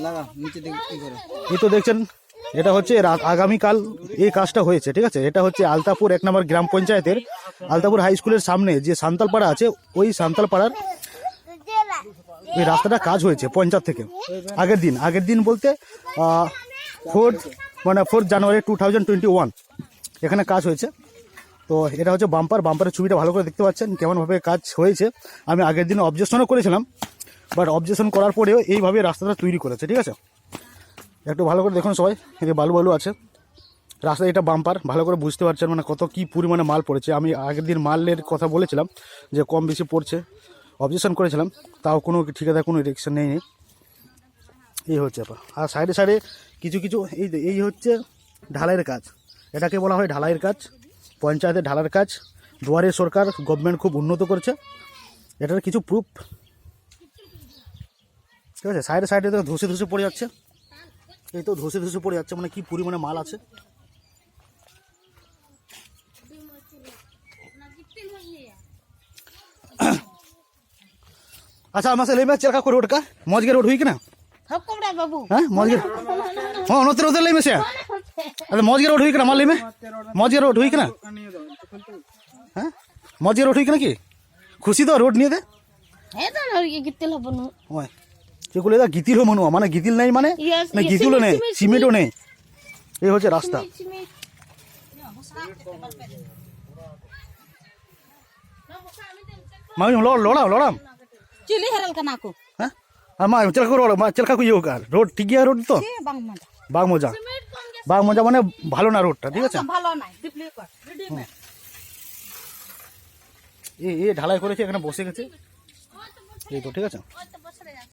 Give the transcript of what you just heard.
লাগা নিচে দেখি কি করে। এই তো দেখছেন, এটা হচ্ছে আগামীকাল এই কাজটা হয়েছে, ঠিক আছে। এটা হচ্ছে আলতাপুর 1 নম্বর গ্রাম পঞ্চায়েতের আলতাপুর হাই স্কুলের সামনে যে সান্তালপাড়া আছে, ওই সান্তালপাড়ার এই রাস্তাটা কাজ হয়েছে পঞ্চায়েত থেকে আগের দিন বলতে 4 জানুয়ারি 2021 এখানে কাজ হয়েছে। তো এটা হচ্ছে বাম্পারের ছবিটা ভালো করে দেখতে পাচ্ছেন কেমনভাবে কাজ হয়েছে। আমি আগের দিনে অবজেকশনও করেছিলাম, বাট অবজেকশন করার পরেও এইভাবে রাস্তাটা তৈরি করেছে, ঠিক আছে। একটু ভালো করে দেখুন সবাই, এই বালু আছে রাস্তা, এটা বাম্পার, ভালো করে বুঝতে পারছেন মানে কত কি পরিমাণে মাল পড়েছে। আমি আগের দিন মালের কথা বলেছিলাম যে কম বেশি পড়ছে, অবজেকশন করেছিলাম, তাও কোনো ঠিকাদার কোনো রিঅ্যাকশন নেই। এই হচ্ছে ব্যাপার। আর সাইডে সাইডে কিছু এই হচ্ছে ঢালাইয়ের কাজ, এটাকে বলা হয় ঢালাইয়ের কাজ, পঞ্চায়েতের ঢালাইয়ের কাজ। দুয়ারে সরকার গভর্নমেন্ট খুব উন্নত করেছে, এটার কিছু প্রুফ, ঠিক আছে। সাইডে সাইডে তো ধসে পড়ে যাচ্ছে, এই তো ধসে পড়ে যাচ্ছে, মানে কি পরিমাণে মাল আছে। अच्छा हमसे ले में चल का रोड का मौज के रोड हुई कि ना बाबू हैं मौज के हां नोते रोते ले में से अरे मौज के रोड हुई कि ना माल ले में मौज के रोड हुई कि ना हैं मौज के रोड हुई कि ना की खुशी तो रोड नहीं दे हे तो ये गित्तिल हबनु ओए যেগুলো এটা গিতিল মনুয়া মানে গিতিল নাই মানে না গিতিলও নেই সিমেন্টও নেই, এই হচ্ছে রাস্তা। মামি লড়াম चिली हरल का नाको হ্যাঁ আর মা চল কা ইয়ে হোক রোড ঠিক গিয়া রোড তো बांग मजा বাগ মজা মানে ভালো না রোডটা, ঠিক আছে। ভালো নাই ডুপ্লিকেট রেডিমেড এই ঢালাই করেছে, এখানে বসে গেছে এই তো, ঠিক আছে।